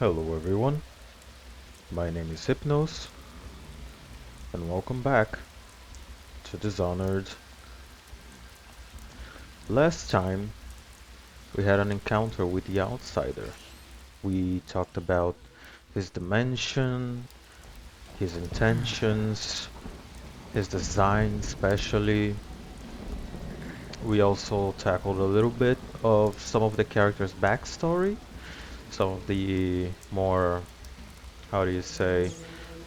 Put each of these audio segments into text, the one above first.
Hello everyone, my name is Hypnos, and welcome back to Dishonored. Last time we had an encounter with the Outsider. We talked about his dimension, his intentions, his design especially. We also tackled a little bit of some of the characters' backstory, some of the more, how do you say,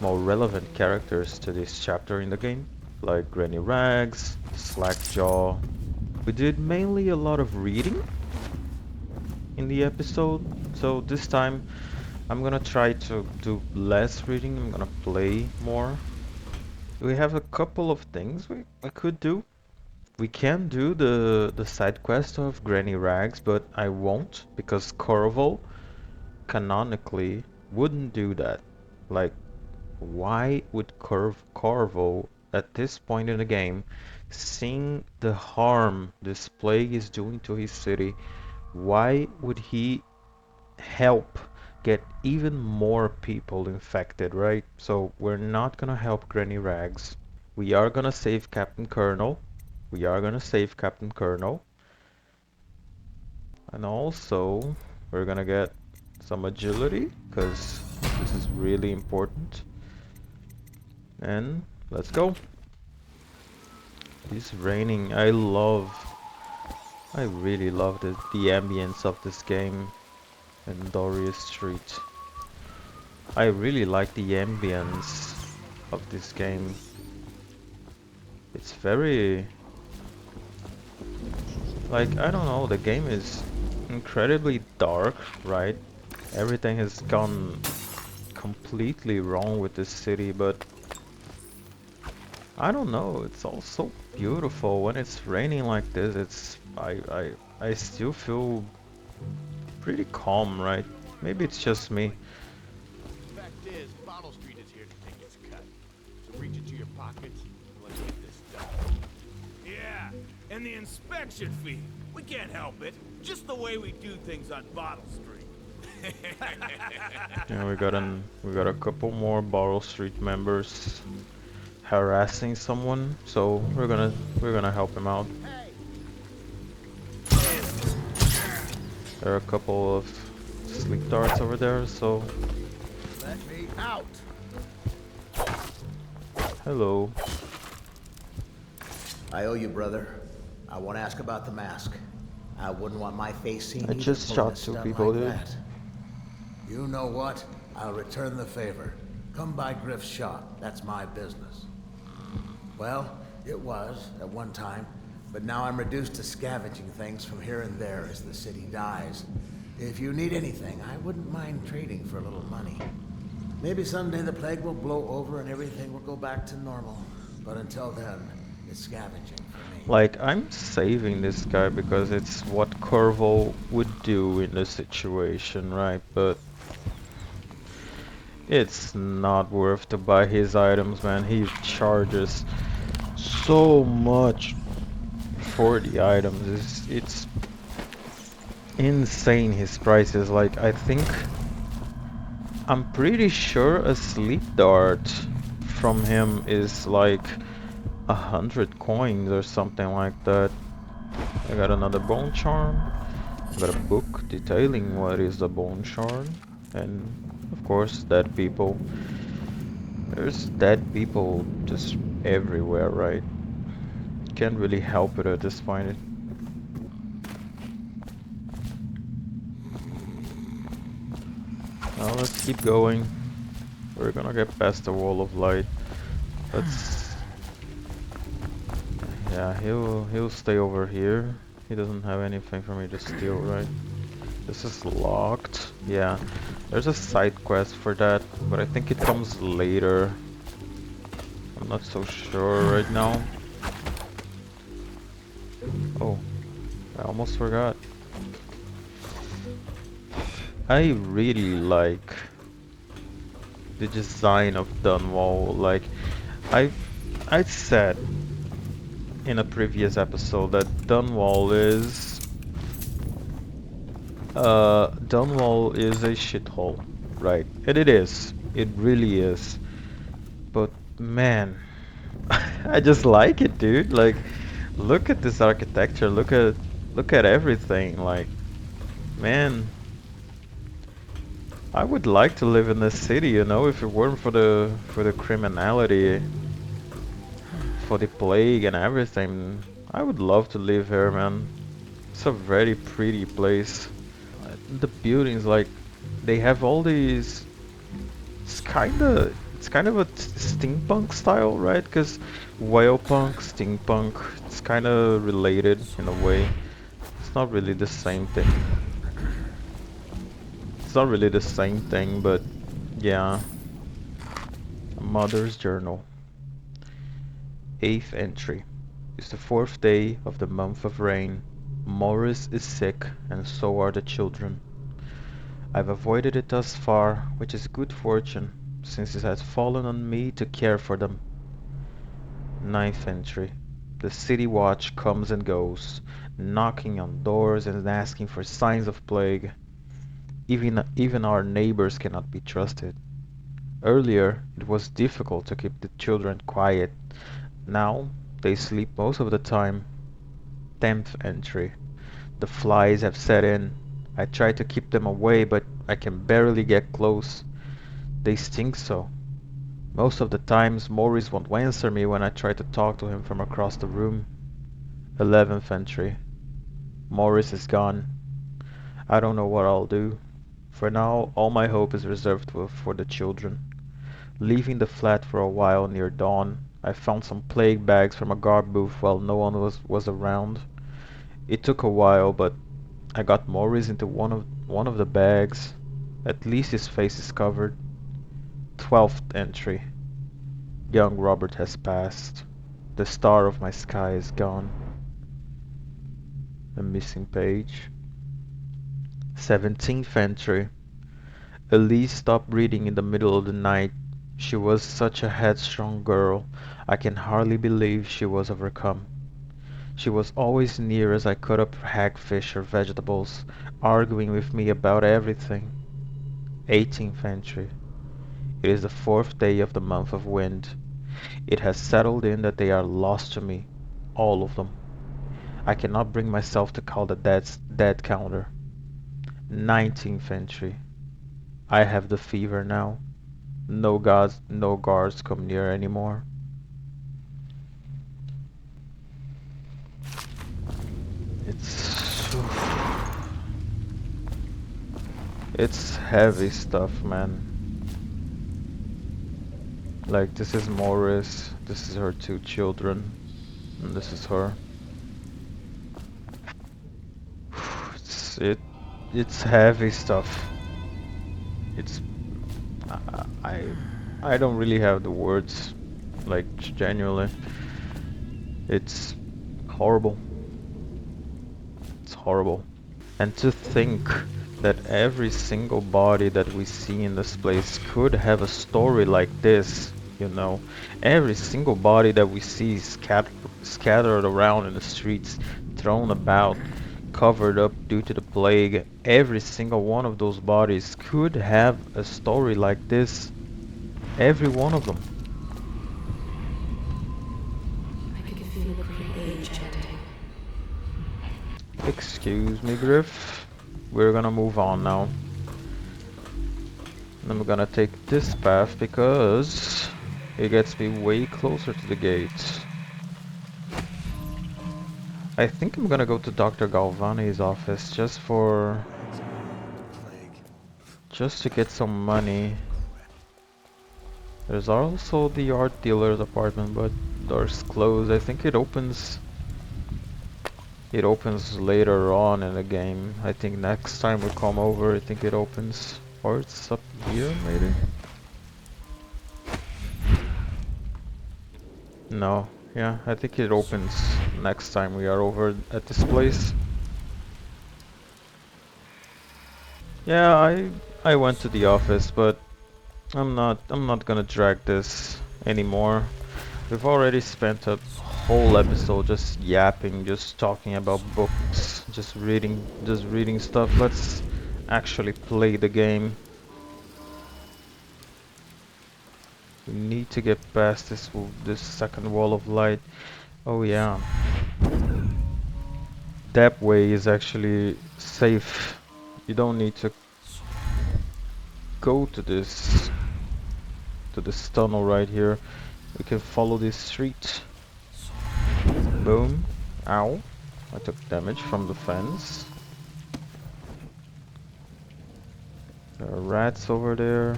more relevant characters to this chapter in the game, like Granny Rags, Slackjaw. We did mainly a lot of reading in the episode, so this time I'm gonna try to do less reading, I'm gonna play more. We have a couple of things we could do. We can do the side quest of Granny Rags, but I won't because Corvo canonically wouldn't do that. Like, why would Corvo, at this point in the game, seeing the harm this plague is doing to his city, why would he help get even more people infected, right? So we're not gonna help Granny Rags. We are gonna save Captain Colonel. We are gonna save Captain Colonel. And also, we're gonna get some agility, because this is really important. And let's go. It's raining. I really love the ambience of this game in Doria's Street. I really like the ambience of this game. It's very, like, I don't know, the game is incredibly dark, right? Everything has gone completely wrong with this city, but I don't know, it's all so beautiful. When it's raining like this, I still feel pretty calm, right? Maybe it's just me. Fact is, Bottle Street is here to take its cut. So reach into your pockets and let's get this done. Yeah, and the inspection fee. We can't help it. Just the way we do things on Bottle Street. Yeah, we got a couple more Bottle Street members harassing someone, so we're gonna help him out. There are a couple of sleep darts over there, so Let me out! hello. I owe you, brother. I won't ask about the mask. I wouldn't want my face seen I either just pulling shot a two stunt people, like dude. that. You know what? I'll return the favor. Come by Griff's shop. That's my business. Well, it was at one time, but now I'm reduced to scavenging things from here and there as the city dies. If you need anything, I wouldn't mind trading for a little money. Maybe someday the plague will blow over and everything will go back to normal. But until then, it's scavenging for me. Like, I'm saving this guy because it's what Corvo would do in this situation, right? But it's not worth to buy his items, man. He charges so much for the items. It's insane, his prices. Like, I'm pretty sure a sleep dart from him is like 100 coins or something like that. I got another bone charm. I got a book detailing what is the bone charm. And of course, dead people. There's dead people just everywhere, right? Can't really help it at this point. Now let's keep going. We're gonna get past the wall of light. Let's... Yeah, he'll stay over here. He doesn't have anything for me to steal, right? This is locked. Yeah, there's a side quest for that, but I think it comes later. I'm not so sure right now. Oh, I almost forgot. I really like the design of Dunwall. Like, I I said in a previous episode that Dunwall is a shithole. right? And it is. It really is. But man, I just like it, dude. Like, look at this architecture. Look at everything. Like, man, I would like to live in this city, you know, if it weren't for the criminality, for the plague and everything. I would love to live here, man. It's a very pretty place. The buildings, like, they have all these. It's kind of a steampunk style, right? Because whalepunk, steampunk, it's kind of related in a way. It's not really the same thing. It's not really the same thing, but yeah. A mother's journal. 8th entry. It's the 4th day of the month of rain. Morris is sick, and so are the children. I've avoided it thus far, which is good fortune, since it has fallen on me to care for them. 9th entry. The city watch comes and goes, knocking on doors and asking for signs of plague. Even our neighbors cannot be trusted. Earlier, it was difficult to keep the children quiet. Now, they sleep most of the time. 10th entry. The flies have set in. I try to keep them away, but I can barely get close. They stink so. Most of the times, Maurice won't answer me when I try to talk to him from across the room. 11th entry. Maurice is gone. I don't know what I'll do. For now, all my hope is reserved for the children. Leaving the flat for a while near dawn, I found some plague bags from a guard booth while no one was around. It took a while, but I got Maurice into one of the bags. At least his face is covered. 12th entry. Young Robert has passed. The star of my sky is gone. A missing page. 17th entry. Elise stopped reading in the middle of the night. She was such a headstrong girl. I can hardly believe she was overcome. She was always near as I cut up hagfish or vegetables, arguing with me about everything. 18th entry. It is the 4th day of the month of wind. It has settled in that they are lost to me, all of them. I cannot bring myself to call the dead counter. 19th entry. I have the fever now. No guards come near anymore. It's it's heavy stuff, man. Like, this is Morris, this is her 2 children, and this is her. It's it's heavy stuff. It's I I don't really have the words, like, genuinely. It's horrible. It's horrible. And to think that every single body that we see in this place could have a story like this, you know. Every single body that we see scattered around in the streets, thrown about, covered up due to the plague. Every single one of those bodies could have a story like this. Every one of them. I can feel the great age ending. Excuse me, Griff. We're gonna move on now. And I'm gonna take this path because it gets me way closer to the gate. I think I'm gonna go to Dr. Galvani's office just to get some money. There's also the art dealer's apartment, but door's closed. I think it opens later on in the game. I think next time we come over, I think it opens. Or it's up here, maybe? No. Yeah, I think it opens next time we are over at this place. Yeah, I went to the office, but I'm not gonna drag this anymore. We've already spent a whole episode just yapping, just talking about books, just reading stuff. Let's actually play the game. We need to get past this second wall of light. Oh yeah. That way is actually safe. You don't need to go to this tunnel right here. We can follow this street. Boom. Ow. I took damage from the fence. There are rats over there.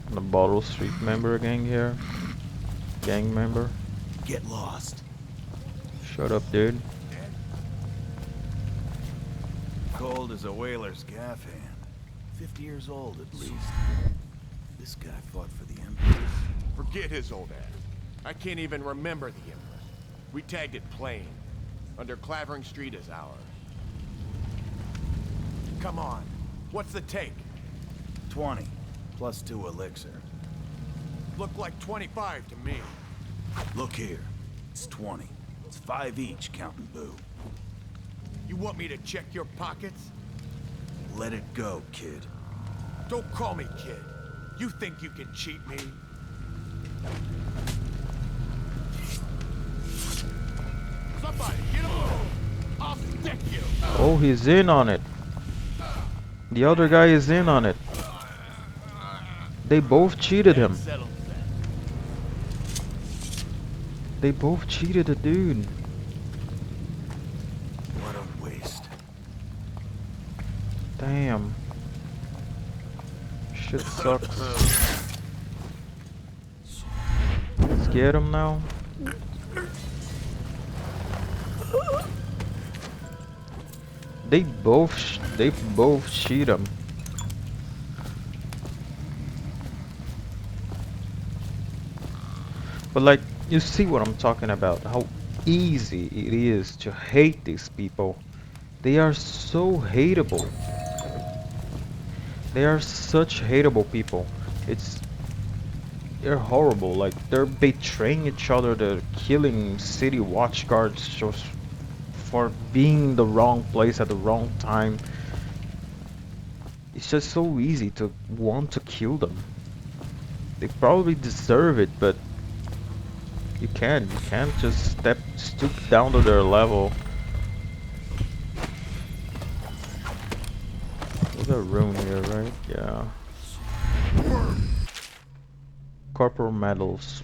The Bottle Street member gang here. Gang member. Get lost. Shut up, dude. Cold as a whaler's gaff hand. 50 years old at least. This guy fought for the Empire. Forget his old ass. I can't even remember the Emperor. We tagged it plain. Under Clavering Street is ours. Come on. What's the take? 20, plus 2 elixir. Look like 25 to me. Look here. It's 20. It's 5 each, counting boo. You want me to check your pockets? Let it go, kid. Don't call me kid. You think you can cheat me? Somebody, get a move! I'll stick you! Oh, he's in on it. The other guy is in on it. They both cheated him. Settle that. They both cheated the dude. What a waste. Damn. Shit sucks. Let's get him now. They both cheat him. But like, you see what I'm talking about, how easy it is to hate these people. They are so hateable. They are such hateable people. They're horrible. Like, they're betraying each other. They're killing city watchguards just for being in the wrong place at the wrong time. It's just so easy to want to kill them. They probably deserve it, but you can't just stoop down to their level. There's a rune here, right? Yeah. Corporal medals.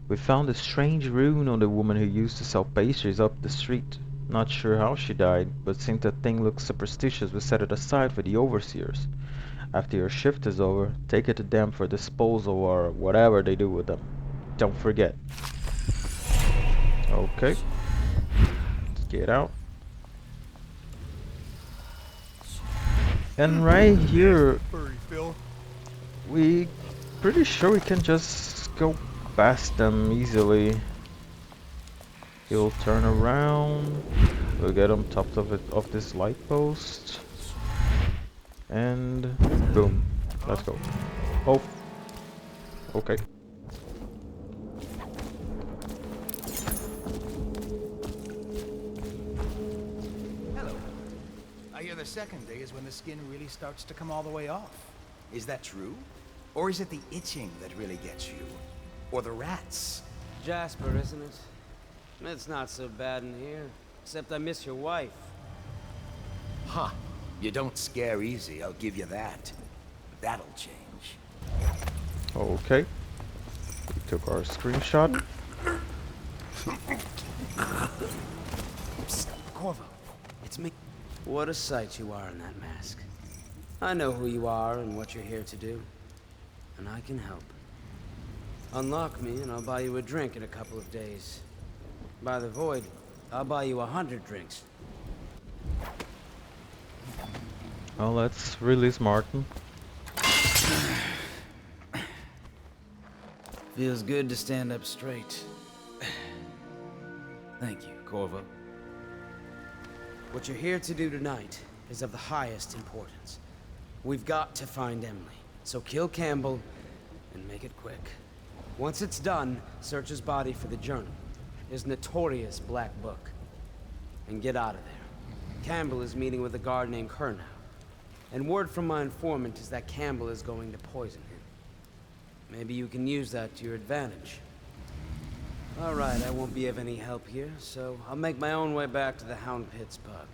We found a strange rune on the woman who used to sell pastries up the street. Not sure how she died, but since the thing looks superstitious, we set it aside for the overseers. After your shift is over, take it to them for disposal or whatever they do with them. Don't forget. Okay. Let's get out. And right here, we pretty sure we can just go past them easily. He'll turn around. We'll get on top of this light post. And boom. Let's go. Oh. Okay. Hello. I hear the second day is when the skin really starts to come all the way off. Is that true? Or is it the itching that really gets you? Or the rats? Jasper, isn't it? It's not so bad in here. Except I miss your wife. Huh. You don't scare easy, I'll give you that. That'll change. Okay. We took our screenshot. Psst, Corvo. It's me. What a sight you are in that mask. I know who you are and what you're here to do. And I can help. Unlock me and I'll buy you a drink in a couple of days. By the void, I'll buy you 100 drinks. Well, let's release Martin. Feels good to stand up straight. Thank you, Corvo. What you're here to do tonight is of the highest importance. We've got to find Emily, so kill Campbell and make it quick. Once it's done, search his body for the journal, his notorious black book, and get out of there. Campbell is meeting with a guard named Kernow, and word from my informant is that Campbell is going to poison him. Maybe you can use that to your advantage. Alright, I won't be of any help here, so I'll make my own way back to the Hound Pits pub.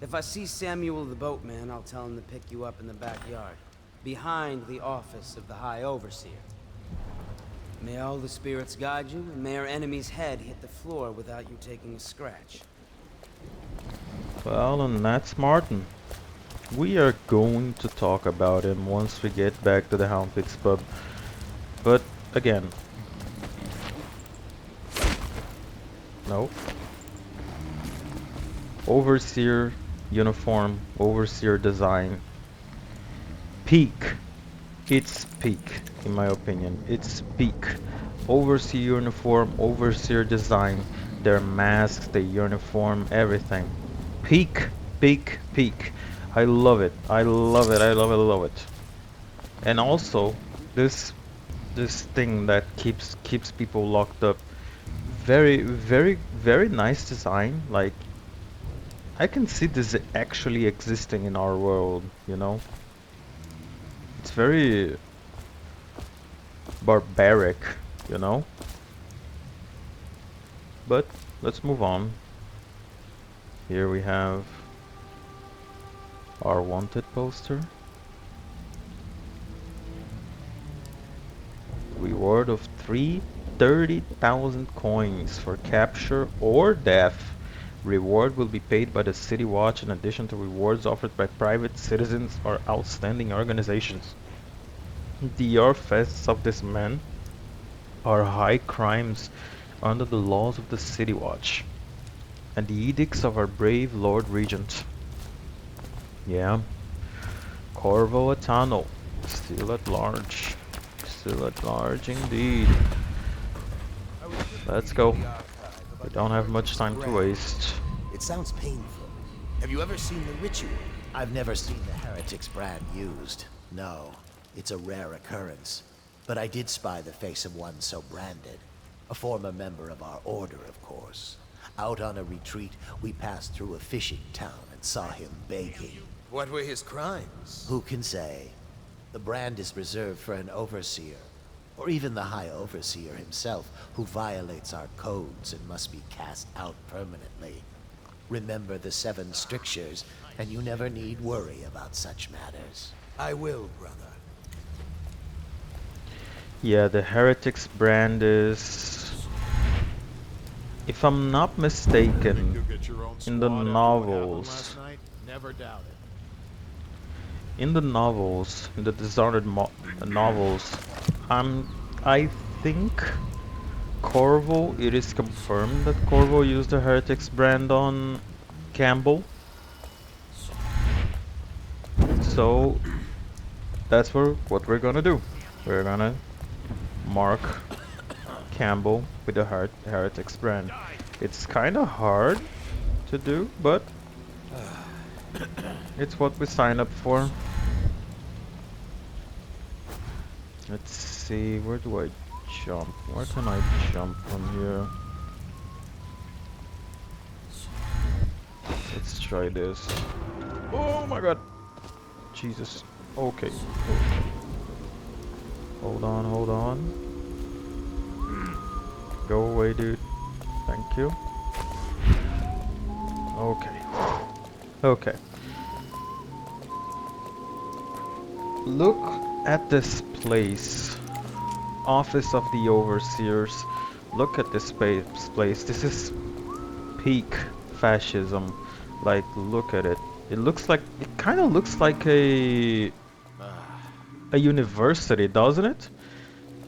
If I see Samuel the boatman, I'll tell him to pick you up in the backyard, behind the office of the High Overseer. May all the spirits guide you, and may our enemy's head hit the floor without you taking a scratch. Well, and that's Martin. We are going to talk about him once we get back to the Hound Pits pub. But again, no. Overseer uniform, Overseer design. Peak. It's peak, in my opinion. It's peak. Overseer uniform, Overseer design. Their masks, their uniform, everything. Peak, peak, peak. I love it. I love it. I love it. I love it. And also, this thing that keeps people locked up. Very, very, very nice design. Like, I can see this actually existing in our world, you know? It's very barbaric, you know? But let's move on. Here we have our wanted poster. Reward of 30,000 coins for capture or death. Reward will be paid by the City Watch in addition to rewards offered by private citizens or outstanding organizations. The arrests of this man are high crimes under the laws of the City Watch and the edicts of our brave Lord Regent. Yeah. Corvo Atano, still at large. Still at large indeed. Let's go. We don't have much time to waste. It sounds painful. Have you ever seen the ritual? I've never seen the Heretic's brand used. No, it's a rare occurrence. But I did spy the face of one so branded. A former member of our order, of course. Out on a retreat, we passed through a fishing town and saw him begging. What were his crimes? Who can say? The brand is reserved for an overseer, or even the High Overseer himself, who violates our codes and must be cast out permanently. Remember the 7 strictures, and you never need worry about such matters. I will, brother. Yeah, the Heretic's brand is, if I'm not mistaken, in the novels. Never doubt it. In the novels, in the Dishonored novels, I think Corvo, it is confirmed that Corvo used the Heretic's brand on Campbell. So that's what we're gonna do. We're gonna mark Campbell with the Heretic's brand. It's kinda hard to do, but it's what we signed up for. Let's see, where do I jump? Where can I jump from here? Let's try this. Oh my god! Jesus. Okay. Hold on, hold on. Go away, dude. Thank you. Okay. Okay. Look at this place. Office of the Overseers. Look at this place. This is peak fascism. Like, look at it. It kind of looks like a university, doesn't it?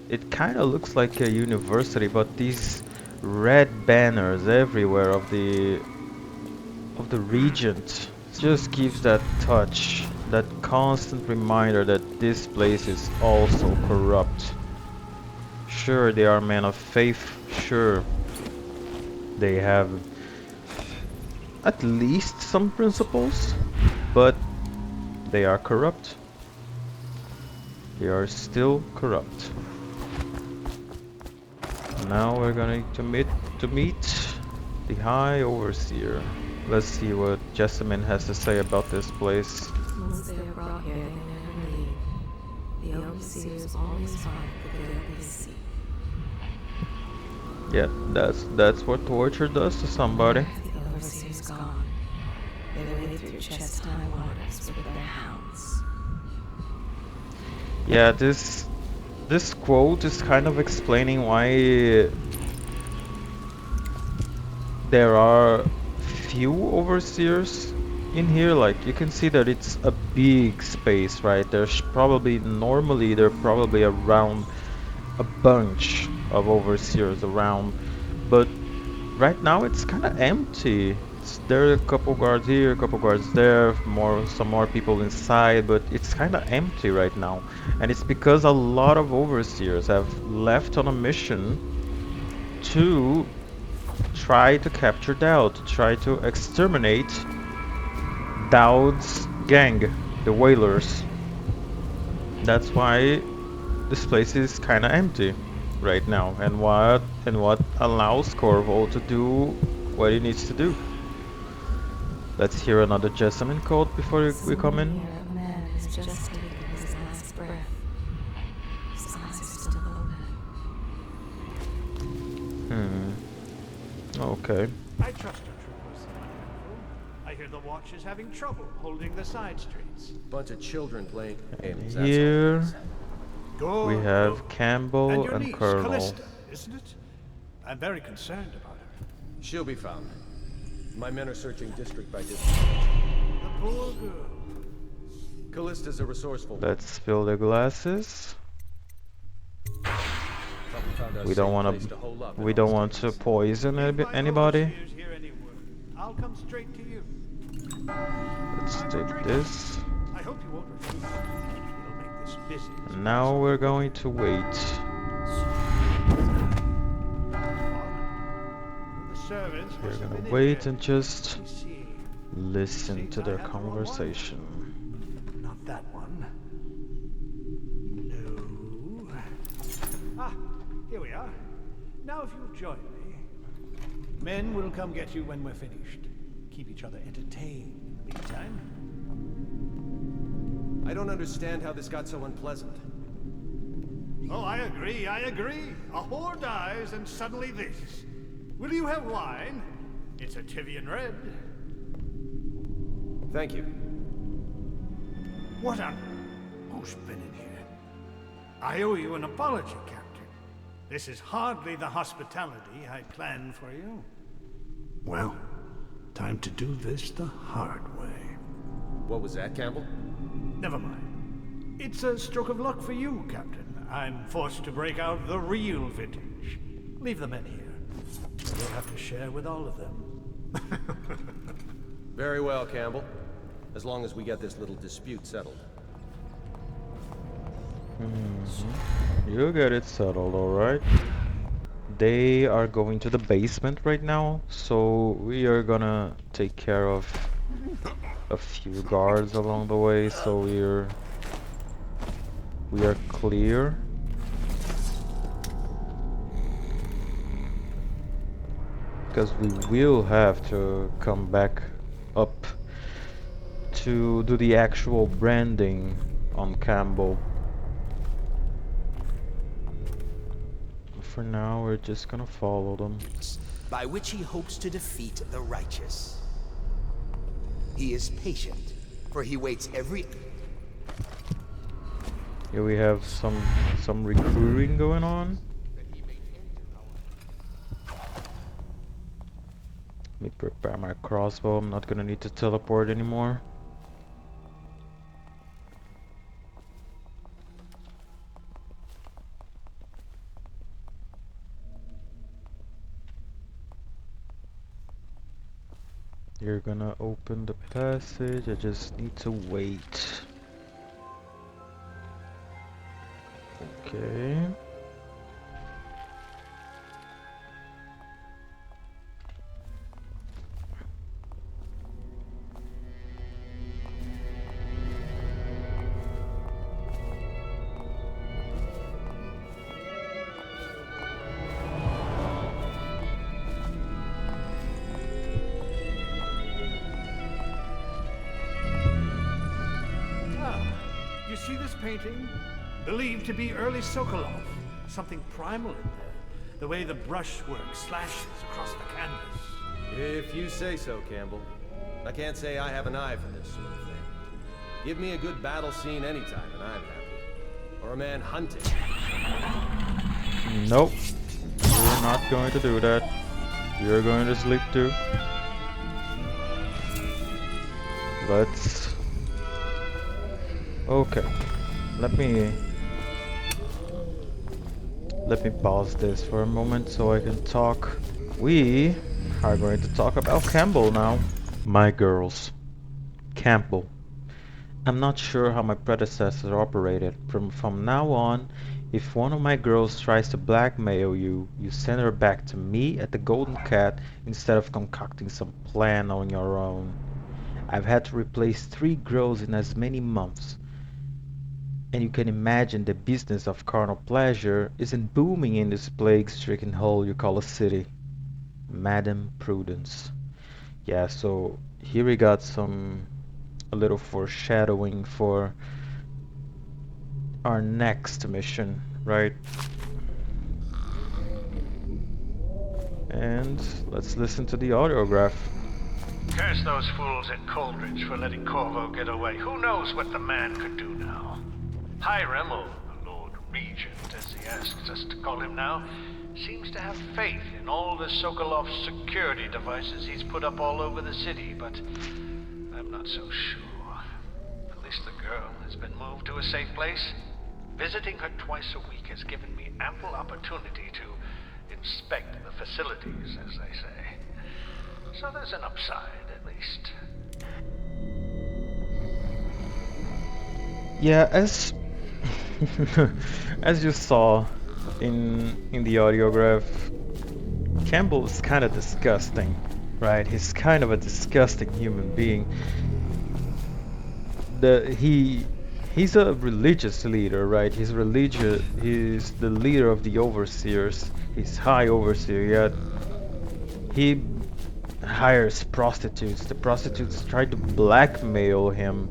It kind of looks like a university, but these red banners everywhere of the Regent just gives that touch, that constant reminder that this place is also corrupt. Sure, they are men of faith, sure, they have at least some principles, but they are corrupt. They are still corrupt. Now we're going to meet the High Overseer. Let's see what Jessamine has to say about this place. Once they are brought here, they can never leave. The overseers always find the good they see. Yeah, that's what torture does to somebody. The overseer's gone. They wade through chest-high waters with their hounds. Yeah, this quote is kind of explaining why there are few overseers in here. Like, you can see that it's a big space, right? Normally there are probably around a bunch of overseers around, but right now it's kind of empty. There are a couple guards here, a couple guards there, some more people inside, but it's kind of empty right now. And it's because a lot of overseers have left on a mission to try to capture Dowd, to try to exterminate Dowd's gang, the Whalers. That's why this place is kind of empty right now, and what allows Corvo to do what he needs to do. Let's hear another Jessamine code before we come in. Here a man has just taken his last breath. His eyes are still open. Okay. I trust our troopers. I hear the watch is having trouble holding the side streets. Bunch of children playing games. Here Good. we have Campbell And your and niece, Colonel. Callista, isn't it? I'm very concerned about her. She'll be found. My men are searching district by district. The poor girl. Callista's a resourceful. Let's fill the glasses. Found us We don't safe want place to hole up in we all don't want to states. poison If my anybody. overseers hear any word, I'll come straight to you. Let's I'm take Rodriguez. this. I hope you won't refuse. It'll make this busy. And now we're going to wait. The servants We're must have gonna been in wait there. and just Let me see. listen to their I have the wrong one. conversation. Not that one. No. Ah, here we are. Now if you'll join me. Men will come get you when we're finished. Keep each other entertained in the meantime. I don't understand how this got so unpleasant. Oh, I agree, I agree. A whore dies and suddenly this. Will you have wine? It's a Tivian red. Thank you. What on... Who's been in here? I owe you an apology, Captain. This is hardly the hospitality I planned for you. Well, time to do this the hard way. What was that, Campbell? Never mind. It's a stroke of luck for you, Captain. I'm forced to break out the real vintage. Leave the men here. You'll have to share with all of them. Very well, Campbell. As long as we get this little dispute settled. You get it settled, alright? They are going to the basement right now, so we are gonna take care of a few guards along the way, so we are clear. Because we will have to come back up to do the actual branding on Campbell. For now, we're just gonna follow them. By which he hopes to defeat the righteous. He is patient, for he waits every... Here we have some recruiting going on. Let me prepare my crossbow. I'm not gonna need to teleport anymore. You're gonna open the passage. I just need to wait. Okay. Ah, you see this painting? Believed to be early Sokolov. Something primal in there. The way the brushwork slashes across the canvas. If you say so, Campbell. I can't say I have an eye for this sort of thing. Give me a good battle scene anytime and I'm happy. Or a man hunting. Nope. You're not going to do that. You're going to sleep too. Let's... Okay. Let me pause this for a moment so I can talk. We are going to talk about Campbell now. My girls. Campbell. I'm not sure how my predecessor operated. From now on, if one of my girls tries to blackmail you, you send her back to me at the Golden Cat instead of concocting some plan on your own. I've had to replace 3 girls in as many months. And you can imagine the business of carnal pleasure isn't booming in this plague-stricken hole you call a city. Madam Prudence. Yeah, so here we got a little foreshadowing for our next mission, right? And let's listen to the audiograph. Curse those fools at Coldridge for letting Corvo get away. Who knows what the man could do now? Hiram, or the Lord Regent, as he asks us to call him now, seems to have faith in all the Sokolov security devices he's put up all over the city, but I'm not so sure. At least the girl has been moved to a safe place. Visiting her twice a week has given me ample opportunity to inspect the facilities, as they say. So there's an upside, at least. Yeah, as you saw in the audiograph, Campbell is kind of disgusting, right? He's kind of a disgusting human being. He's a religious leader, right? He's the leader of the overseers. He's high overseer, yet he hires prostitutes. The prostitutes try to blackmail him,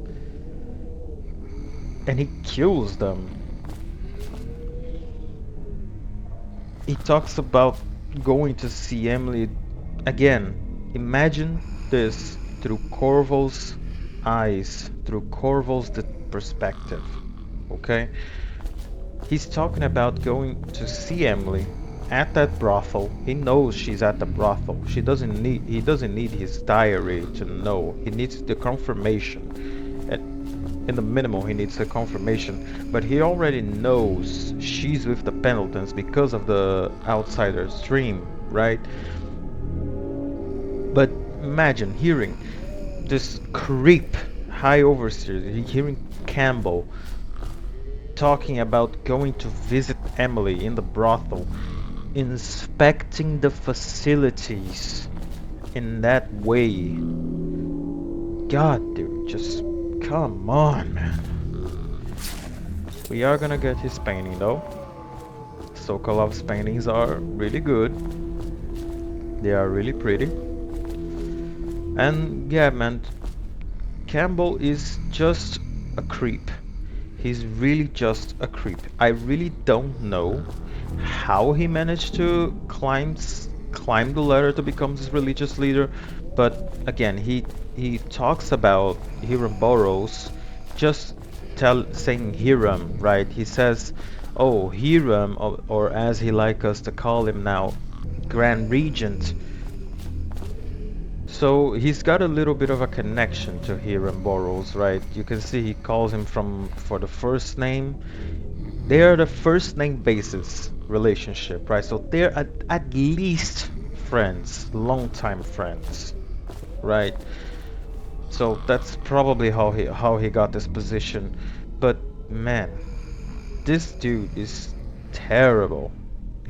and he kills them. He talks about going to see Emily again. Imagine this through Corvo's eyes, through Corvo's perspective. Okay? He's talking about going to see Emily at that brothel. He knows she's at the brothel. He doesn't need his diary to know. He needs the confirmation. In the minimum, he needs a confirmation, but he already knows she's with the Pendletons because of the outsider's dream, right? But imagine hearing this creep high overseer, hearing Campbell talking about going to visit Emily in the brothel, inspecting the facilities in that way. God, dude, just come on, man. We are gonna get his painting though. Sokolov's paintings are really good. They are really pretty. And yeah, man, Campbell is just a creep. He's really just a creep. I really don't know how he managed to climb the ladder to become this religious leader, but again, he talks about Hiram Burroughs, just saying Hiram, right? He says, oh, Hiram, or as he like us to call him now, Grand Regent. So he's got a little bit of a connection to Hiram Burroughs, right? You can see he calls him for the first name. They are the first name basis relationship, right? So they're at least friends, longtime friends, right? So that's probably how he got this position. But man, this dude is terrible.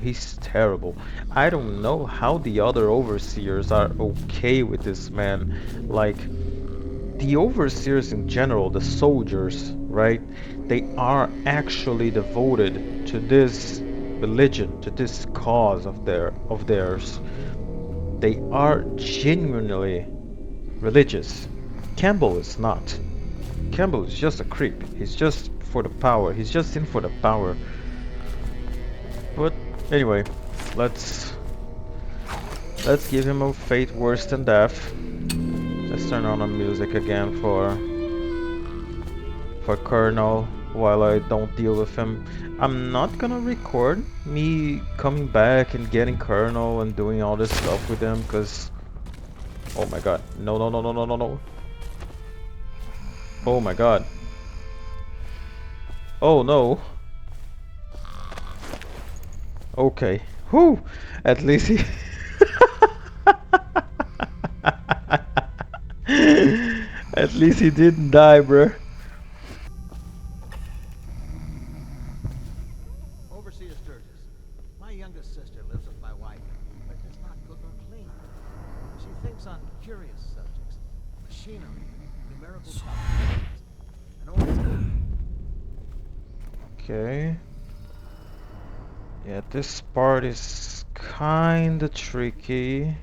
He's terrible. I don't know how the other overseers are okay with this man. Like, the overseers in general, the soldiers, right? They are actually devoted to this religion, to this cause of theirs. They are genuinely religious. Campbell is not. Campbell is just a creep. He's just for the power. He's just in for the power. But anyway, let's give him a fate worse than death. Let's turn on the music again for Colonel while I don't deal with him. I'm not gonna record me coming back and getting Colonel and doing all this stuff with him, because oh my god, no no no no no no no. Oh my god. Oh no. Okay. Whew! At least he at least he didn't die, bruh. Overseer Sturgis, my youngest sister lives with my wife, but does not cook or clean. She thinks on curious subjects, machinery, numerical calculations, and all. Okay. Yeah, this part is kinda tricky.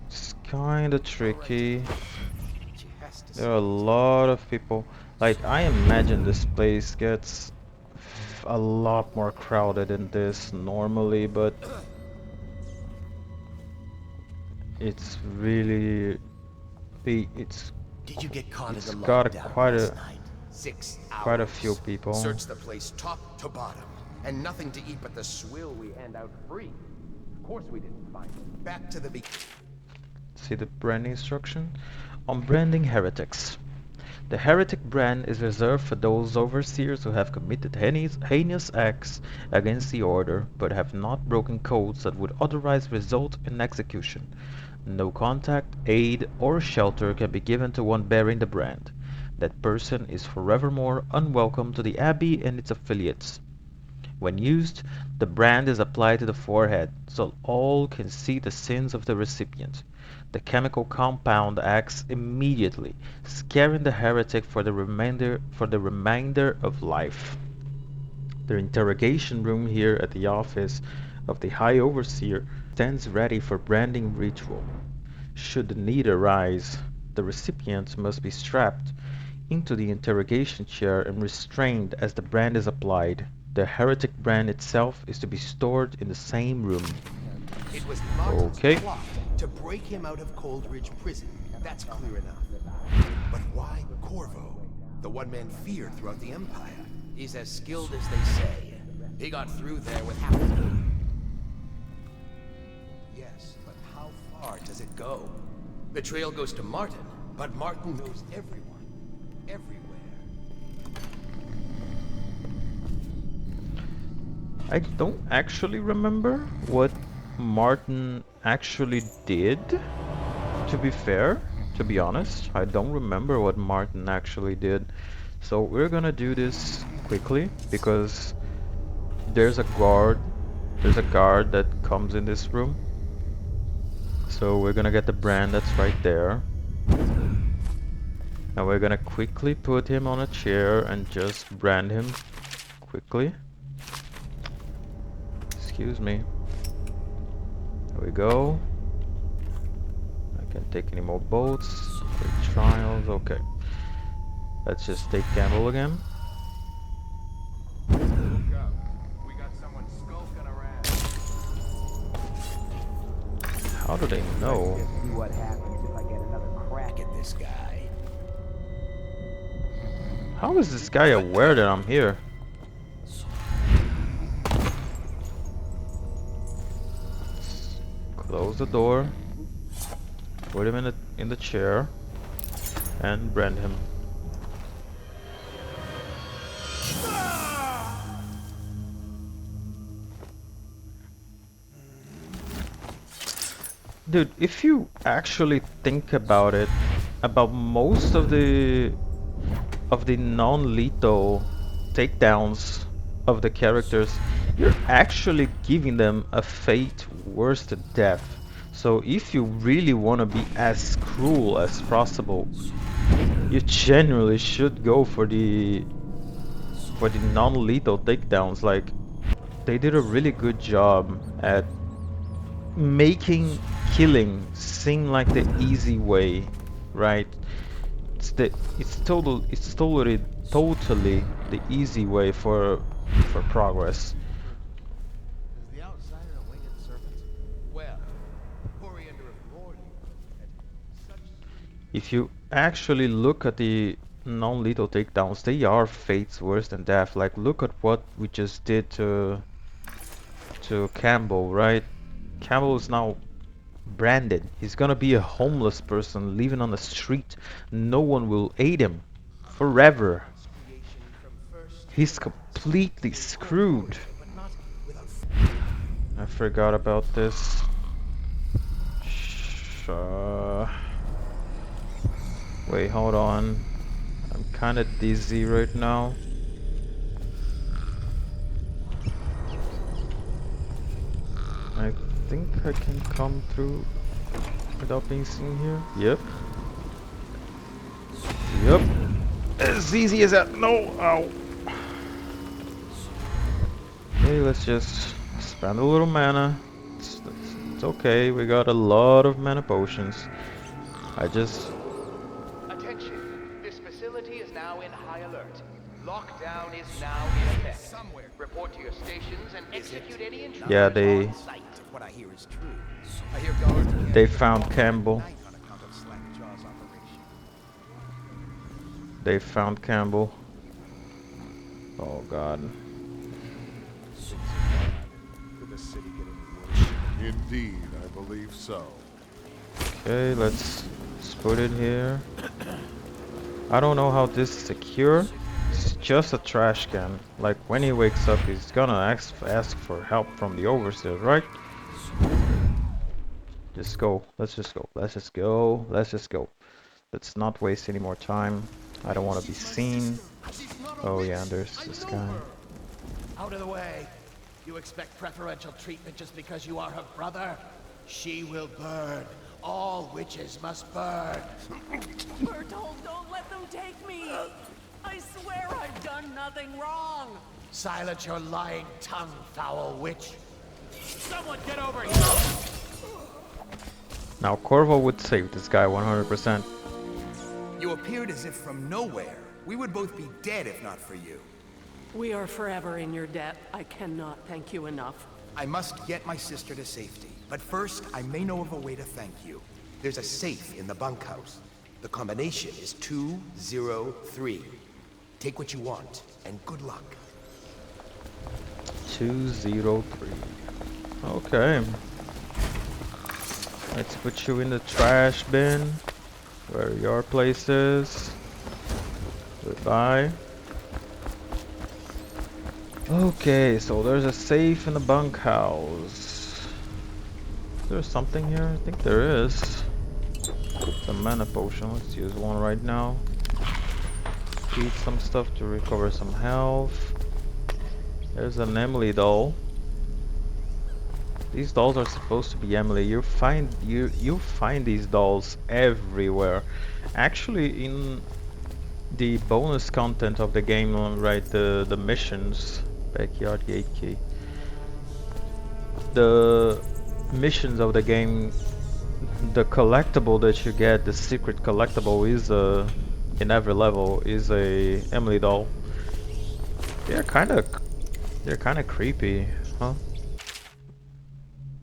It's kinda tricky. There are a lot of people. Like, I imagine this place gets a lot more crowded than this normally, but it's really it's Did you get caught in the got lockdown quite last a night? 6 quite a hours. few people. Search the place top to bottom, and nothing to eat but the swill we hand out free. Of course we didn't find it. Back to the See the branding instruction? On branding heretics. The heretic brand is reserved for those overseers who have committed heinous acts against the order, but have not broken codes that would otherwise result in execution. No contact, aid, or shelter can be given to one bearing the brand. That person is forevermore unwelcome to the Abbey and its affiliates. When used, the brand is applied to the forehead, so all can see the sins of the recipient. The chemical compound acts immediately, scaring the heretic for the remainder of life. The interrogation room here at the office of the High Overseer stands ready for branding ritual. Should the need arise, the recipient must be strapped into the interrogation chair and restrained as the brand is applied. The heretic brand itself is to be stored in the same room. It was Martin's Okay. plot to break him out of Coldridge Prison. That's clear enough. But why Corvo? The one man feared throughout the Empire. He's as skilled as they say. He got through there with half a team. Yes, but how far does it go? The trail goes to Martin, but Martin knows everyone. Everywhere. I don't actually remember what Martin actually did, to be fair, to be honest. I don't remember what Martin actually did. So we're gonna do this quickly because there's a guard that comes in this room. So we're gonna get the brand that's right there. And we're gonna quickly put him on a chair and just brand him quickly. Excuse me. There we go. I can't take any more boats. Quick trials, okay. Let's just take Campbell again. Look out. We got someone skulking around. How do they know? See what happens if I get another crack at this guy. How is this guy aware that I'm here? Close the door. Put him in the chair and brand him. Dude, if you actually think about it, about most of the non-lethal takedowns of the characters, you're actually giving them a fate worse than death. So if you really want to be as cruel as possible, you generally should go for the non-lethal takedowns. Like, they did a really good job at making killing seem like the easy way, right? it's totally the easy way for progress. Is the outsider a winged serpent? Well, Coriander of Lore had such... If you actually look at the non-lethal takedowns, they are fates worse than death. Like, look at what we just did to Campbell, right? Campbell is now branded. He's gonna be a homeless person living on the street. No one will aid him forever. He's completely screwed. I forgot about this. Wait, hold on. I'm kinda dizzy right now. I think I can come through without being seen here. Yep. Yep. As easy as that. No! Ow! Okay, let's just spend a little mana. It's okay, we got a lot of mana potions. Attention! This facility is now in high alert. Lockdown is now in effect. Report to your stations and execute any intruders Yeah, on site. What I hear is true. I hear guards... they found Campbell. They found Campbell. Oh god. Indeed, I believe so. Okay, let's put it here. I don't know how this is secure. It's just a trash can. Like, when he wakes up, he's gonna ask for help from the overseer, right? Just go. Let's just go. Let's just go. Let's just go. Let's not waste any more time. I don't want to be seen. Oh yeah, there's this guy. Out of the way. You expect preferential treatment just because you are her brother? She will burn. All witches must burn. Bertold, don't let them take me! I swear I've done nothing wrong! Silence your lying tongue, foul witch. Someone get over here! Now Corvo would save this guy 100%. You appeared as if from nowhere. We would both be dead if not for you. We are forever in your debt. I cannot thank you enough. I must get my sister to safety. But first, I may know of a way to thank you. There's a safe in the bunkhouse. The combination is 203. Take what you want, and good luck. 203. Okay. Let's put you in the trash bin, where your place is. Goodbye. Okay, so there's a safe in the bunkhouse. Is there something here? I think there is. It's a mana potion. Let's use one right now. Eat some stuff to recover some health. There's an Emily doll. These dolls are supposed to be Emily. You find these dolls everywhere. Actually, in the bonus content of the game, right? The missions, backyard gate key. The missions of the game, the collectible that you get, the secret collectible, is in every level is a Emily doll. They're kind of creepy, huh?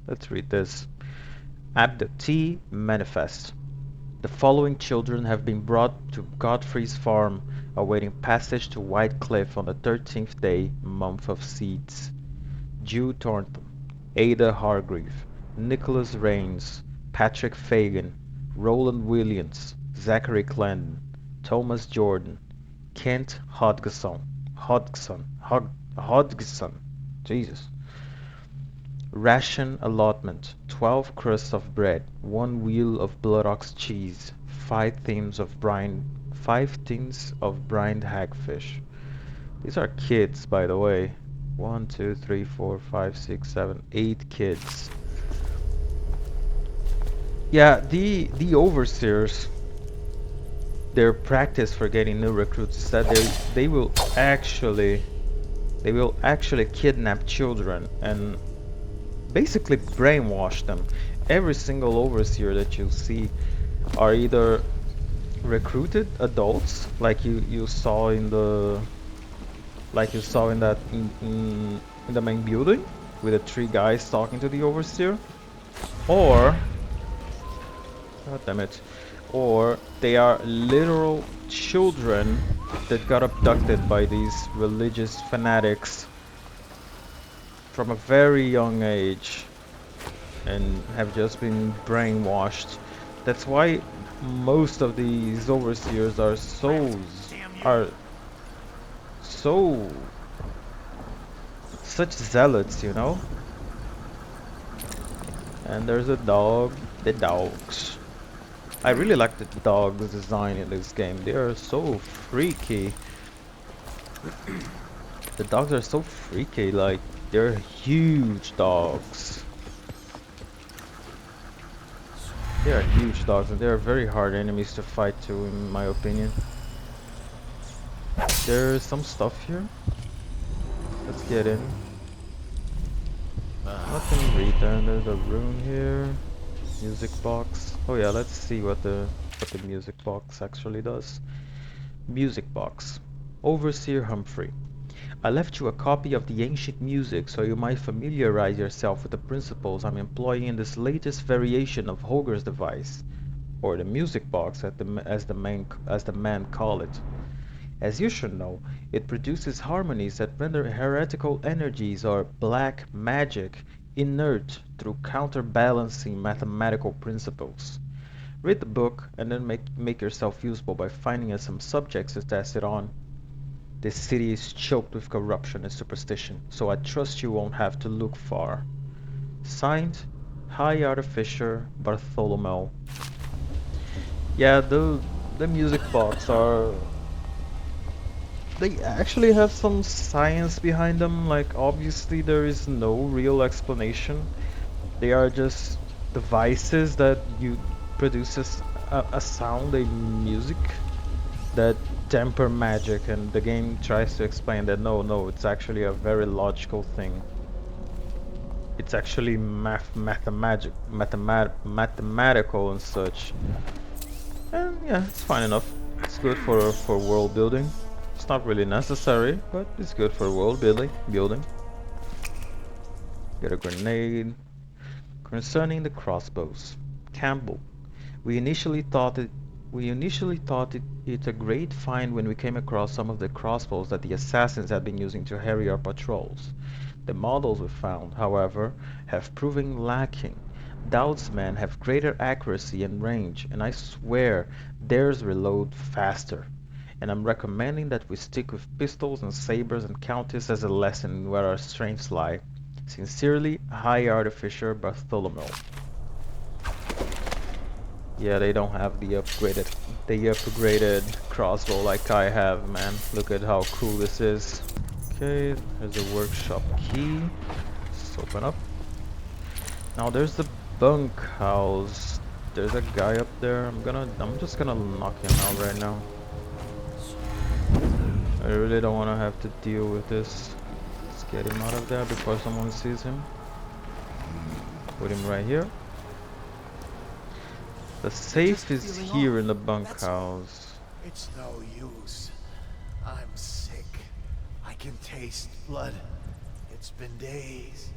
Let's read this. Abductee Manifest. The following children have been brought to Godfrey's farm, awaiting passage to White Cliff on the 13th day, month of Seeds. Jude Thornton, Ada Hargreave, Nicholas Rains, Patrick Fagan, Roland Williams, Zachary Clendon, Thomas Jordan, Kent Hodgson, Jesus. Ration allotment: 12 crusts of bread, 1 wheel of blood ox cheese, 5 tins of brined hagfish. These are kids, by the way. 1, 2, 3, 4, 5, 6, 7, 8 kids. Yeah, the overseers, their practice for getting new recruits is that they will actually kidnap children and basically brainwash them. Every single overseer that you see are either recruited adults like you saw in the in the main building with the three guys talking to the overseer, or god damn it, or they are literal children that got abducted by these religious fanatics from a very young age and have just been brainwashed. That's why most of these overseers are are so such zealots, you know? And there's a dog, the dogs. I really like the dogs design in this game. They are so freaky. The dogs are so freaky, like they're huge dogs. They are huge dogs and they are very hard enemies to fight too, in my opinion. There's some stuff here. Let's get in. Nothing to read then. There's a room here. Music box. Oh yeah, let's see what the music box actually does. Music box. Overseer Humphrey. I left you a copy of the ancient music so you might familiarize yourself with the principles I'm employing in this latest variation of Holger's device, or the music box as the man call it. As you should know, it produces harmonies that render heretical energies or black magic inert through counterbalancing mathematical principles. Read the book and then make yourself useful by finding us some subjects to test it on. This city is choked with corruption and superstition, so I trust you won't have to look far. Signed, High Artificer Bartholomew. Yeah, the music box are... They actually have some science behind them, like obviously there is no real explanation. They are just devices that you produces a sound, a music that temper magic, and the game tries to explain that no, it's actually a very logical thing. It's actually mathematical and such. And yeah, it's fine enough. It's good for world building. It's not really necessary, but it's good for world building. Get a grenade. Concerning the crossbows, Campbell. We initially thought it a great find when we came across some of the crossbows that the assassins had been using to harry our patrols. The models we found, however, have proven lacking. Doubt's men have greater accuracy and range, and I swear theirs reload faster. And I'm recommending that we stick with pistols and sabers and count this as a lesson where our strengths lie. Sincerely, High Artificer Bartholomew. Yeah, they don't have the upgraded crossbow like I have, man. Look at how cool this is. Okay, there's a workshop key. Let's open up. Now there's the bunkhouse. There's a guy up there. I'm just gonna knock him out right now. I really don't want to have to deal with this. Let's get him out of there before someone sees him. Put him right here. The safe is here in the bunkhouse. It's no use. I'm sick. I can taste blood. It's been days.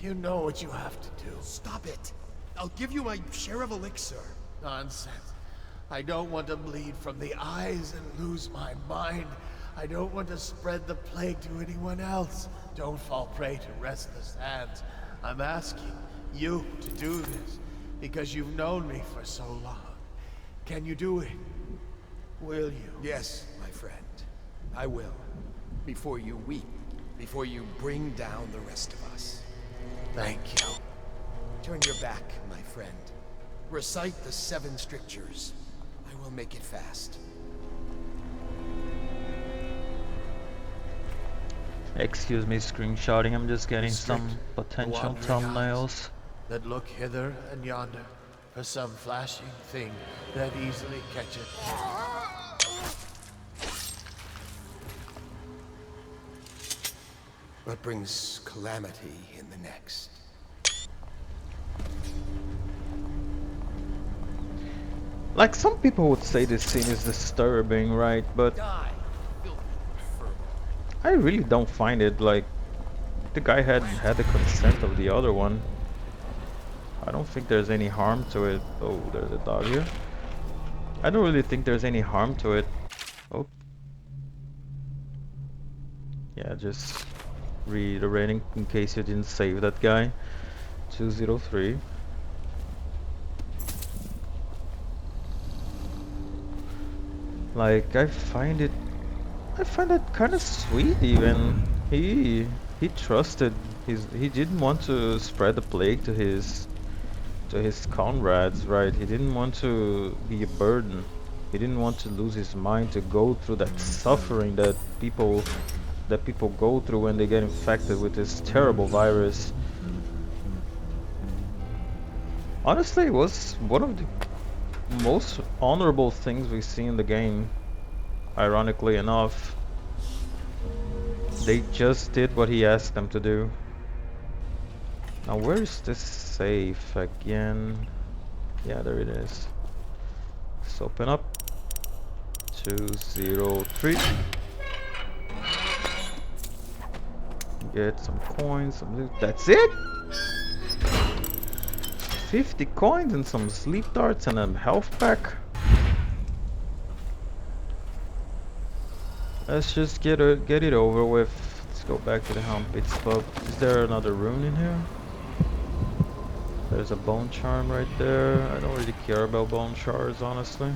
You know what you have to do. Stop it. I'll give you my share of elixir. Nonsense. I don't want to bleed from the eyes and lose my mind. I don't want to spread the plague to anyone else. Don't fall prey to restless hands. I'm asking you to do this because you've known me for so long. Can you do it? Will you? Yes, my friend. I will. Before you weep. Before you bring down the rest of us. Thank you. Turn your back, my friend. Recite the 7 strictures. I will make it fast. Excuse me screenshotting, I'm just getting some potential thumbnails. That look hither and yonder for some flashing thing that easily catcheth. What brings calamity in the next? Like, some people would say this scene is disturbing, right? But I really don't find it. Like, the guy had the consent of the other one. I don't think there's any harm to it. Oh, there's a dog here. I don't really think there's any harm to it. Oh. Yeah, just reiterating in case you didn't save that guy. 203. Like, I find it kind of sweet even. He trusted he didn't want to spread the plague to his comrades, right? He didn't want to be a burden. He didn't want to lose his mind to go through that suffering that people go through when they get infected with this terrible virus. Honestly, it was one of the most honorable things we see in the game. Ironically enough, they just did what he asked them to do. Now, where is this safe again? Yeah, there it is. Let's open up. 203. Get some coins, some loot. That's it? 50 coins and some sleep darts and a health pack. Let's just get it over with. Let's go back to the Helm Pits pub. Is there another rune in here? There's a bone charm right there. I don't really care about bone shards, honestly.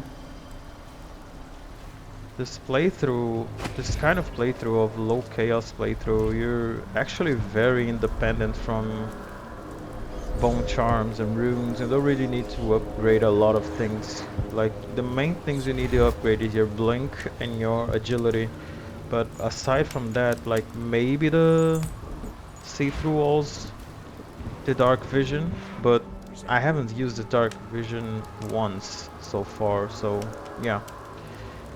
This playthrough, this kind of playthrough of low chaos playthrough, you're actually very independent from bone charms and runes. You don't really need to upgrade a lot of things. Like, the main things you need to upgrade is your blink and your agility. But aside from that, like, maybe the see-through walls, the dark vision, but I haven't used the dark vision once so far, so yeah.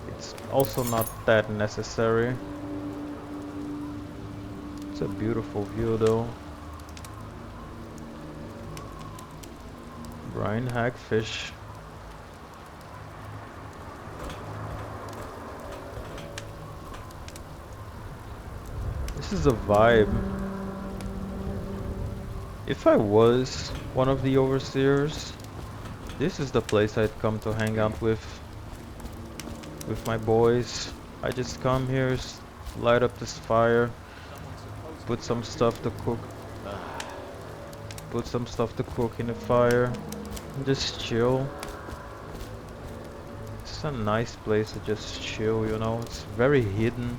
It's also not that necessary. It's a beautiful view though. Brine hagfish. This is a vibe. If I was one of the overseers, this is the place I'd come to hang out with my boys. I just come here, light up this fire, put some stuff to cook. Put some stuff to cook in the fire, and just chill. It's a nice place to just chill, you know. It's very hidden.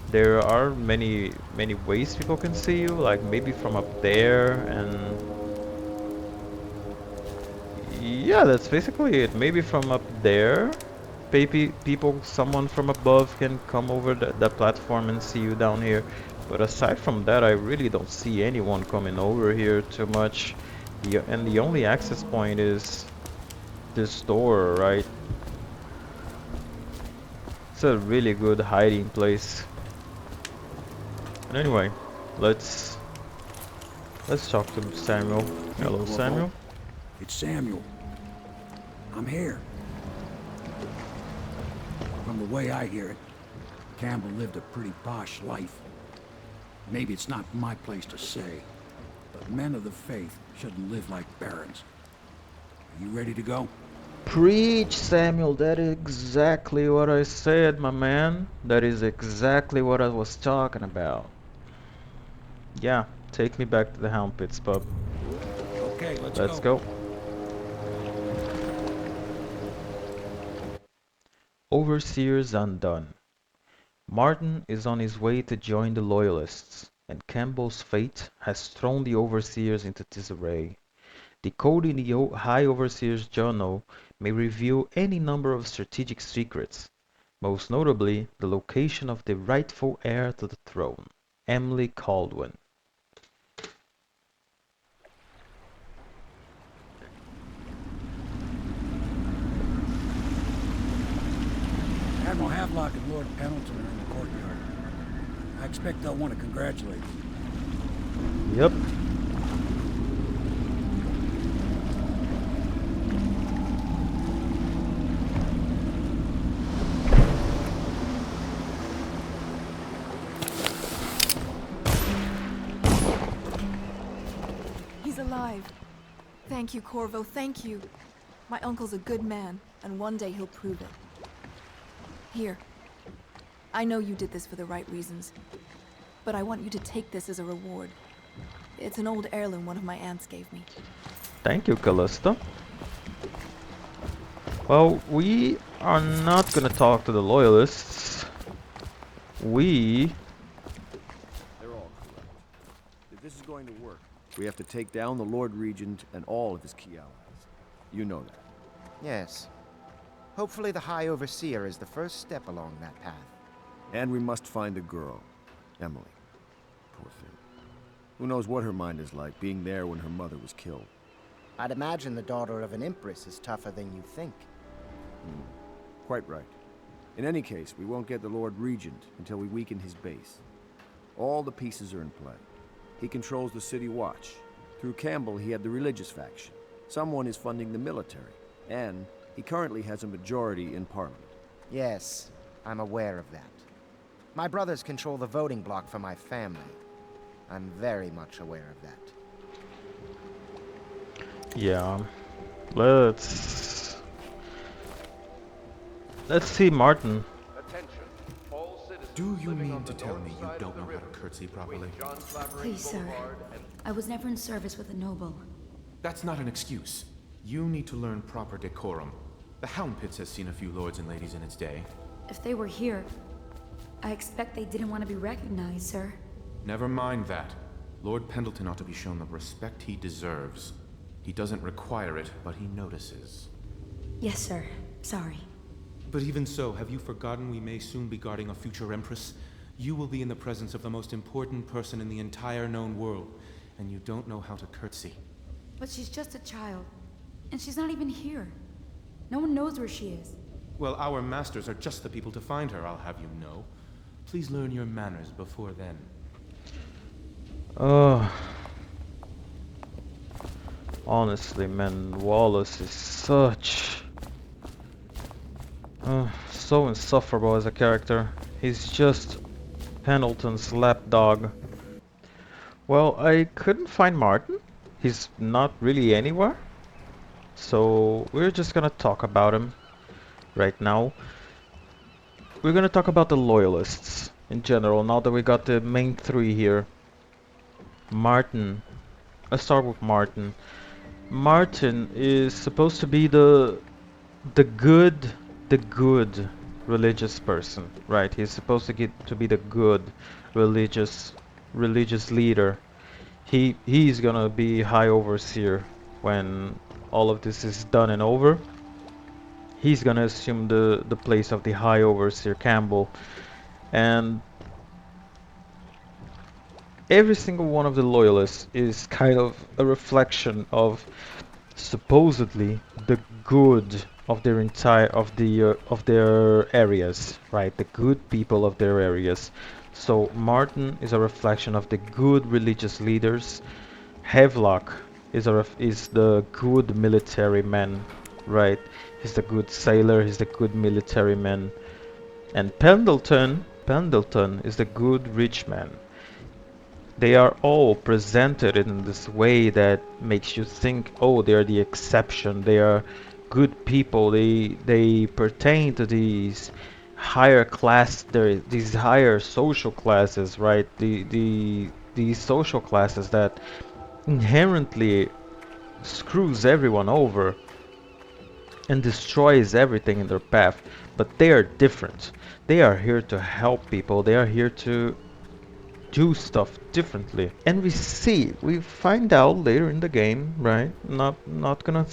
There are many ways people can see you, like maybe from up there, and yeah, that's basically it. Maybe from up there, someone from above can come over that platform and see you down here. But aside from that, I really don't see anyone coming over here too much. And the only access point is this door, right? It's a really good hiding place. And anyway, let's talk to Samuel. Hello, Samuel. It's Samuel. I'm here. From the way I hear it, Campbell lived a pretty posh life. Maybe it's not my place to say, but men of the faith shouldn't live like barons. Are you ready to go? Preach, Samuel. That is exactly what I said, my man. That is exactly what I was talking about. Yeah, take me back to the Helm Pits pub. Okay, let's go. Overseers undone. Martin is on his way to join the Loyalists, and Campbell's fate has thrown the Overseers into disarray. Decoding the High Overseer's journal may reveal any number of strategic secrets, most notably the location of the rightful heir to the throne, Emily Caldwin. Admiral Havelock and Lord Pendleton are in the courtyard. I expect they'll want to congratulate you. Yep. alive. Thank you, Corvo, thank you. My uncle's a good man, and one day he'll prove it. Here. I know you did this for the right reasons, but I want you to take this as a reward. It's an old heirloom one of my aunts gave me. Thank you, Callista. Well, we are not gonna talk to the loyalists. They're all correct. If this is going to work, we have to take down the Lord Regent and all of his key allies. You know that. Yes. Hopefully the High Overseer is the first step along that path. And we must find the girl, Emily. Poor thing. Who knows what her mind is like, being there when her mother was killed. I'd imagine the daughter of an empress is tougher than you think. Quite right. In any case, we won't get the Lord Regent until we weaken his base. All the pieces are in play. He controls the City Watch. Through Campbell, he had the religious faction. Someone is funding the military. And he currently has a majority in Parliament. Yes, I'm aware of that. My brothers control the voting bloc for my family. I'm very much aware of that. Yeah. Let's see Martin. Do you mean to tell me you don't know how to curtsy properly? Please, sir. I was never in service with a noble. That's not an excuse. You need to learn proper decorum. The Hound Pits has seen a few lords and ladies in its day. If they were here, I expect they didn't want to be recognized, sir. Never mind that. Lord Pendleton ought to be shown the respect he deserves. He doesn't require it, but he notices. Yes, sir. Sorry. But even so, have you forgotten we may soon be guarding a future Empress? You will be in the presence of the most important person in the entire known world, and you don't know how to curtsy. But she's just a child, and she's not even here. No one knows where she is. Well, our masters are just the people to find her, I'll have you know. Please learn your manners before then. Honestly, man, Wallace is so insufferable as a character. He's just Pendleton's lapdog. Well, I couldn't find Martin. He's not really anywhere. So we're just gonna talk about him right now. We're gonna talk about the loyalists in general, now that we got the main three here. Martin. Let's start with Martin. Martin is supposed to be the good religious person, right? He's supposed to be the good religious leader. He's gonna be High Overseer when all of this is done and over. He's gonna assume the place of the High Overseer Campbell, and every single one of the loyalists is kind of a reflection of supposedly the good of their their areas, right? The good people of their areas. So Martin is a reflection of the good religious leaders. Havelock is the good military man, right? He's the good sailor, he's the good military man. And Pendleton is the good rich man. They are all presented in this way that makes you think, oh, they're the exception, they are good people, they pertain to these higher class, these higher social classes, right? These social classes that inherently screws everyone over and destroys everything in their path. But they are different. They are here to help people. They are here to do stuff differently. And we find out later in the game, right? Not gonna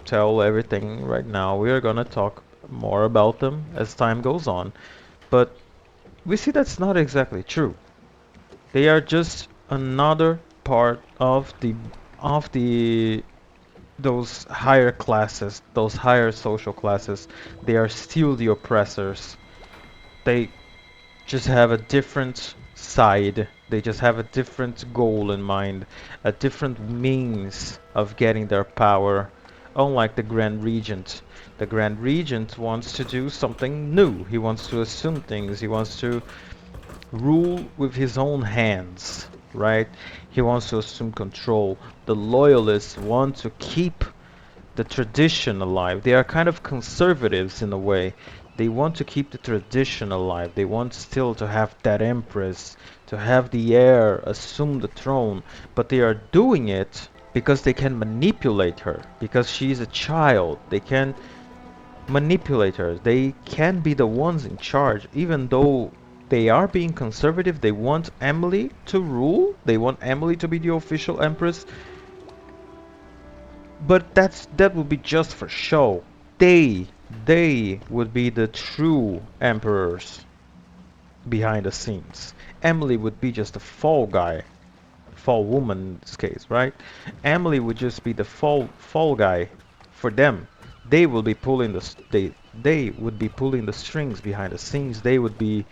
tell everything right now. We are gonna talk more about them as time goes on. But we see that's not exactly true. They are just another part of those higher classes, those higher social classes. They are still the oppressors. They just have a different side. They just have a different goal in mind, a different means of getting their power. Unlike the Grand Regent. The Grand Regent wants to do something new. He wants to assume things. He wants to rule with his own hands. right? He wants to assume control. The loyalists want to keep the tradition alive. They are kind of conservatives in a way. They want to keep the tradition alive. They want still to have that empress, to have the heir assume the throne, but they are doing it because they can manipulate her, because she's a child. They can manipulate her. They can be the ones in charge, even though they are being conservative. They want Emily to rule. They want Emily to be the official empress. But that would be just for show. They would be the true emperors behind the scenes. Emily would be just a fall guy, fall woman in this case, right? Emily would just be the fall guy for them. They will be pulling they would be pulling the strings behind the scenes. They would be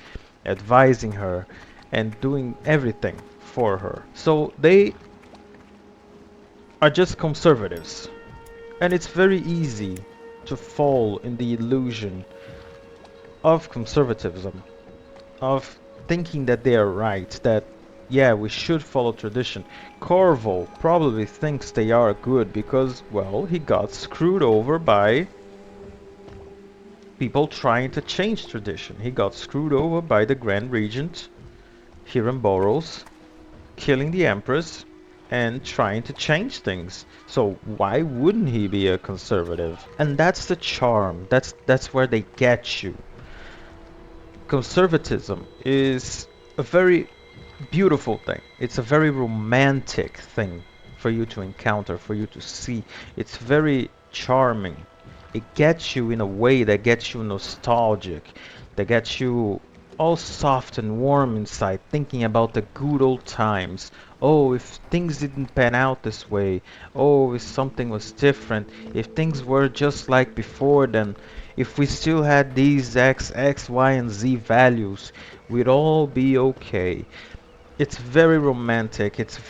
advising her and doing everything for her. So they are just conservatives. And it's very easy to fall in the illusion of conservatism, of thinking that they are right, that yeah, we should follow tradition. Corvo probably thinks they are good because, well, he got screwed over by people trying to change tradition. He got screwed over by the Grand Regent here in Boros, killing the Empress and trying to change things. So why wouldn't he be a conservative? And that's the charm. That's where they get you. Conservatism is a very beautiful thing. It's a very romantic thing for you to encounter, for you to see. It's very charming. It gets you in a way that gets you nostalgic, that gets you all soft and warm inside, thinking about the good old times. Oh, if things didn't pan out this way. Oh, if something was different. If things were just like before, then if we still had these X, Y, and Z values, we'd all be okay. It's very romantic. It's a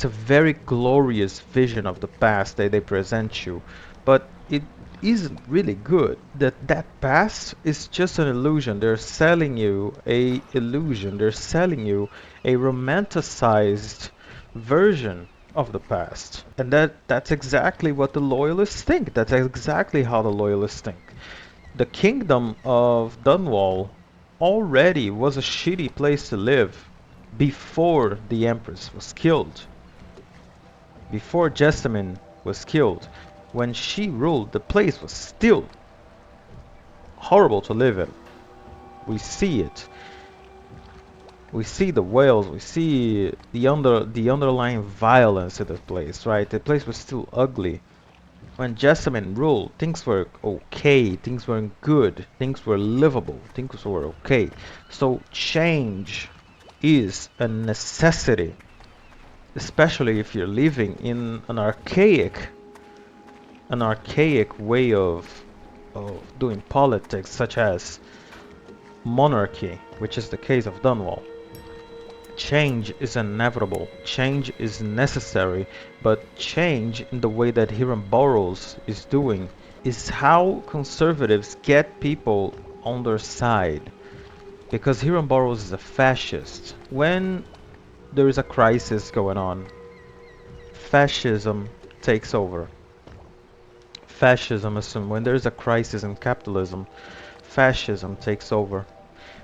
very glorious vision of the past that they present you, but it isn't really good. That past is just an illusion. They're selling you a illusion. They're selling you a romanticized version of the past. And that's exactly what the loyalists think. That's exactly how the loyalists think. The kingdom of Dunwall already was a shitty place to live before the Empress was killed. Before Jessamine was killed, when she ruled, the place was still horrible to live in. We see it. We see the whales, we see the underlying violence in the place, right? The place was still ugly. When Jessamine ruled, things were okay, things were good, things were livable, things were okay. So change is a necessity, especially if you're living in an archaic way of doing politics, such as monarchy, which is the case of Dunwall. Change is inevitable, change is necessary, but change in the way that Hiram Burrows is doing is how conservatives get people on their side. Because Hiram Burrows is a fascist. When there is a crisis going on, fascism takes over. Fascism assumes when there is a crisis in capitalism, fascism takes over.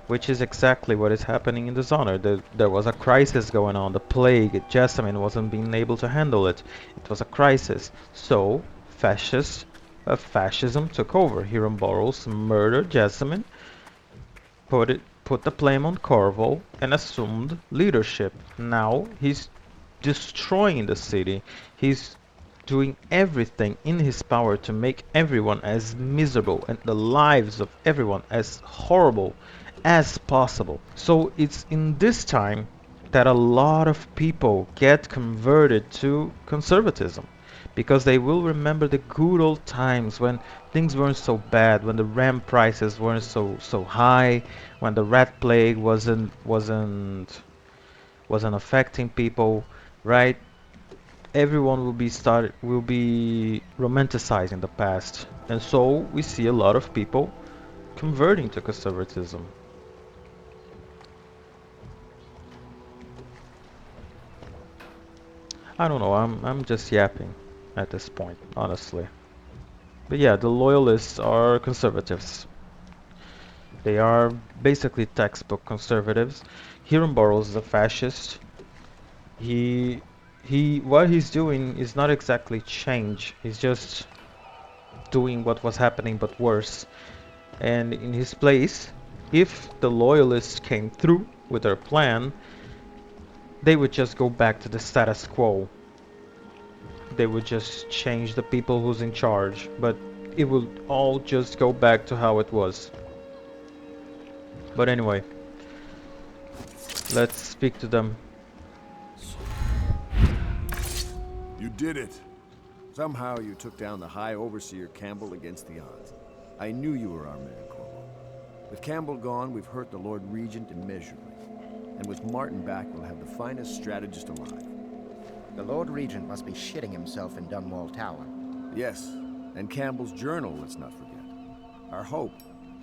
Which is exactly what is happening in Dishonored. There was a crisis going on, the plague, Jessamine wasn't being able to handle it. It was a crisis. So, fascism took over. Hiram Burrows murdered Jessamine, put the blame on Corvo, and assumed leadership. Now, he's destroying the city. He's doing everything in his power to make everyone as miserable and the lives of everyone as horrible as possible. So it's in this time that a lot of people get converted to conservatism because they will remember the good old times when things weren't so bad, when the RAM prices weren't so high, when the rat plague wasn't affecting people, right? Everyone will be romanticizing the past, and so we see a lot of people converting to conservatism. I don't know, I'm just yapping at this point, honestly. But yeah, the loyalists are conservatives. They are basically textbook conservatives. Hiram Burrows is a fascist. He what he's doing is not exactly change. He's just doing what was happening but worse. And in his place, if the loyalists came through with their plan, they would just go back to the status quo. They would just change the people who's in charge, but it will all just go back to how it was. But anyway, let's speak to them. You did it. Somehow you took down the High Overseer Campbell against the odds. I knew you were our man, Corvo. With Campbell gone, we've hurt the Lord Regent immeasurably. And with Martin back, we'll have the finest strategist alive. The Lord Regent must be shitting himself in Dunwall Tower. Yes, and Campbell's journal, let's not forget. Our hope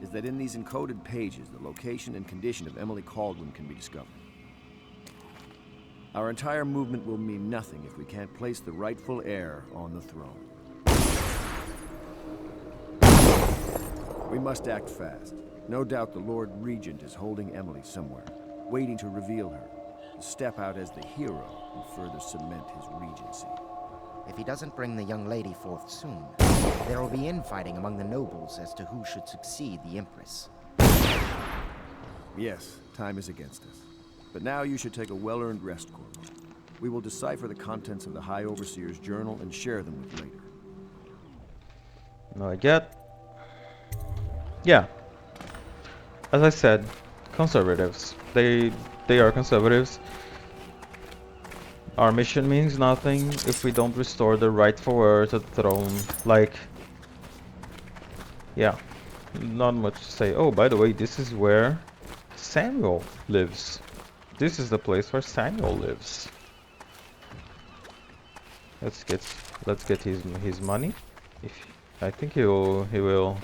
is that in these encoded pages, the location and condition of Emily Kaldwin can be discovered. Our entire movement will mean nothing if we can't place the rightful heir on the throne. We must act fast. No doubt the Lord Regent is holding Emily somewhere, waiting to reveal her, to step out as the hero and further cement his regency. If he doesn't bring the young lady forth soon, there will be infighting among the nobles as to who should succeed the Empress. Yes, time is against us. But now you should take a well-earned rest, Corvo. We will decipher the contents of the High Overseer's journal and share them with later. No, I get. Yeah. As I said, conservatives. They are conservatives. Our mission means nothing if we don't restore the rightful heir to the throne. Like, yeah, not much to say. Oh, by the way, this is where Samuel lives. This is the place where Samuel lives. Let's get his money. I think he will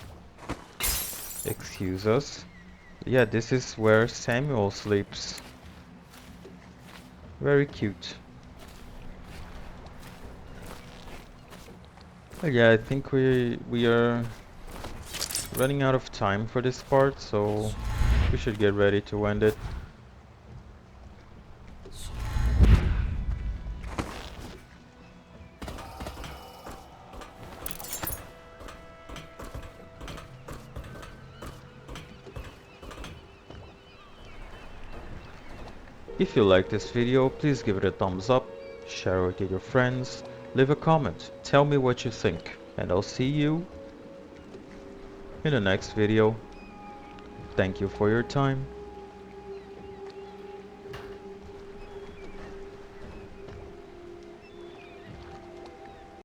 excuse us. Yeah, this is where Samuel sleeps. Very cute. Yeah, I think we are running out of time for this part, so we should get ready to end it. If you like this video, please give it a thumbs up, share it with your friends, leave a comment, tell me what you think, and I'll see you in the next video. Thank you for your time.